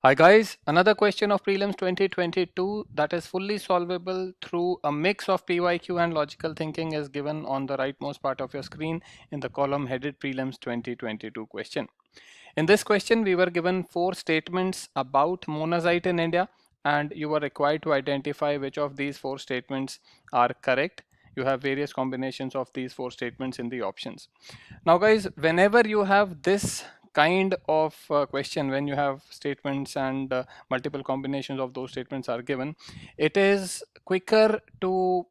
Hi guys, another question of prelims 2022 that is fully solvable through a mix of PYQ and logical thinking is given on the rightmost part of your screen in the column headed prelims 2022 question. In this question, we were given 4 statements about monazite in India, and you were required to identify which of these 4 statements are correct. You have various combinations of these 4 statements in the options. Now guys, whenever you have this kind of question, when you have statements and multiple combinations of those statements are given, it is quicker to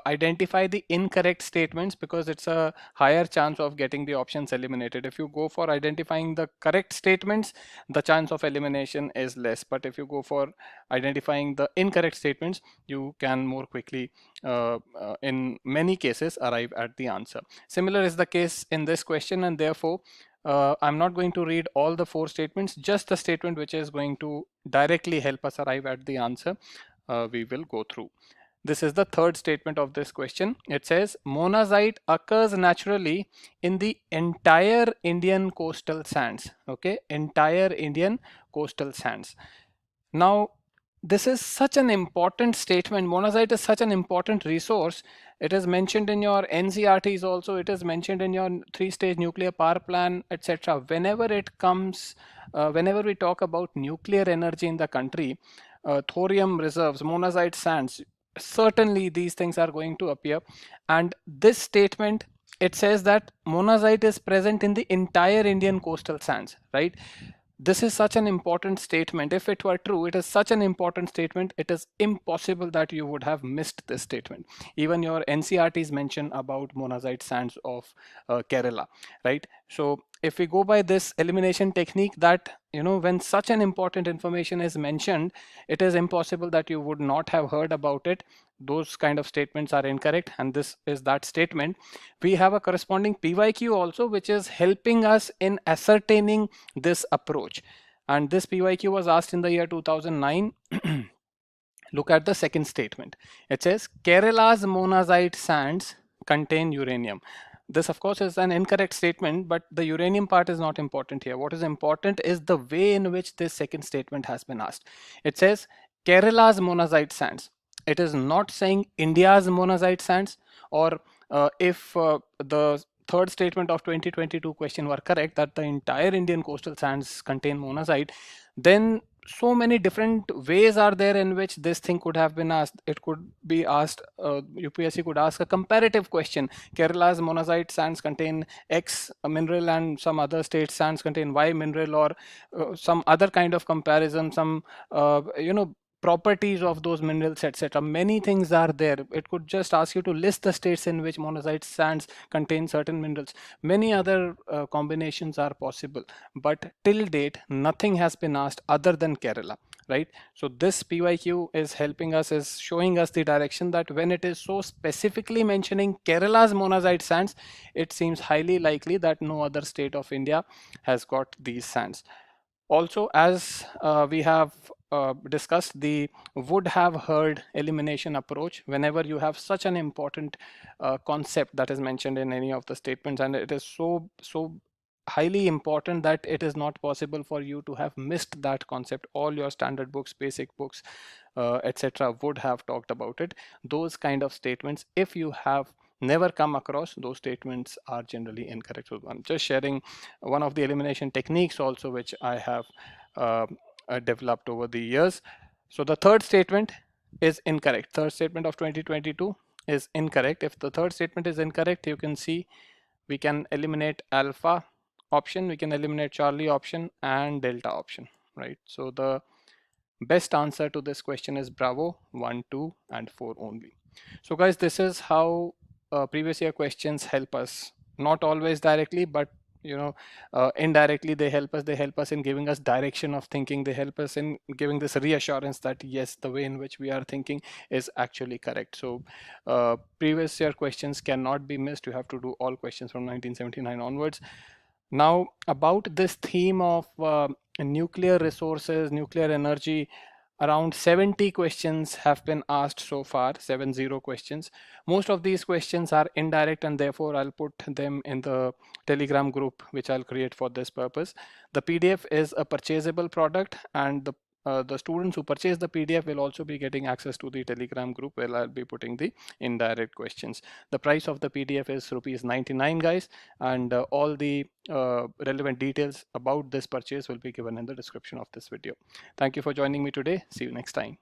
identify the incorrect statements because it's a higher chance of getting the options eliminated. If you go for identifying the correct statements, the chance of elimination is less. But if you go for identifying the incorrect statements, you can more quickly, in many cases, arrive at the answer. Similar is the case in this question, and therefore I'm not going to read all the 4 statements, just the statement which is going to directly help us arrive at the answer we will go through. This is the third statement of this question. It says monazite occurs naturally in the entire Indian coastal sands. Okay, entire Indian coastal sands. Now, this is such an important statement. Monazite is such an important resource. It is mentioned in your NCRTs also. It is mentioned in your 3-stage nuclear power plan, etc. Whenever it comes, whenever we talk about nuclear energy in the country, thorium reserves, monazite sands, certainly these things are going to appear. And this statement, it says that monazite is present in the entire Indian coastal sands, right? This is such an important statement. If it were true, it is such an important statement, it is impossible that you would have missed this statement. Even your NCRTs mention about monazite sands of Kerala, right? So if we go by this elimination technique, that when such an important information is mentioned, it is impossible that you would not have heard about it. Those kind of statements are incorrect, and this is that statement. We have a corresponding PYQ also, which is helping us in ascertaining this approach. And this PYQ was asked in the year 2009. Look at the second statement. It says Kerala's monazite sands contain uranium. This of course is an incorrect statement, but the uranium part is not important here. What is important is the way in which this second statement has been asked. It says Kerala's monazite sands. It is not saying India's monazite sands, or if the third statement of 2022 question were correct, that the entire Indian coastal sands contain monazite, then so many different ways are there in which this thing could have been asked. It could be asked, UPSC could ask a comparative question. Kerala's monazite sands contain X mineral and some other state sands contain Y mineral, or some other kind of comparison, some properties of those minerals, etc. Many things are there. It could just ask you to list the states in which monazite sands contain certain minerals. Many other combinations are possible, but till date nothing has been asked other than Kerala, right? So this PYQ is helping us, is showing us the direction that when it is so specifically mentioning Kerala's monazite sands, it seems highly likely that no other state of India has got these sands. Also, as we have discussed, the would have heard elimination approach. Whenever you have such an important concept that is mentioned in any of the statements, and it is so highly important that it is not possible for you to have missed that concept, all your standard books, basic books, etc. would have talked about it. Those kind of statements, if you have never come across, those statements are generally incorrect. So I'm just sharing one of the elimination techniques also, which I have developed over the years. So the third statement is incorrect. Third statement of 2022 is incorrect. If the third statement is incorrect, you can see we can eliminate alpha option, we can eliminate Charlie option and delta option, right? So the best answer to this question is Bravo, 1, 2, and 4 only. So guys, this is how previous year questions help us. Not always directly, but indirectly they help us in giving us direction of thinking. They help us in giving this reassurance that yes, the way in which we are thinking is actually correct. So previous year questions cannot be missed. You have to do all questions from 1979 onwards. Now about this theme of nuclear resources, nuclear energy, Around 70 questions have been asked so far, 70 questions. Most of these questions are indirect, and therefore I'll put them in the Telegram group, which I'll create for this purpose. The PDF is a purchasable product, and the students who purchase the PDF will also be getting access to the Telegram group where I'll be putting the indirect questions. The price of the PDF is rupees 99, guys, and all the relevant details about this purchase will be given in the description of this video. Thank you for joining me today. See you next time.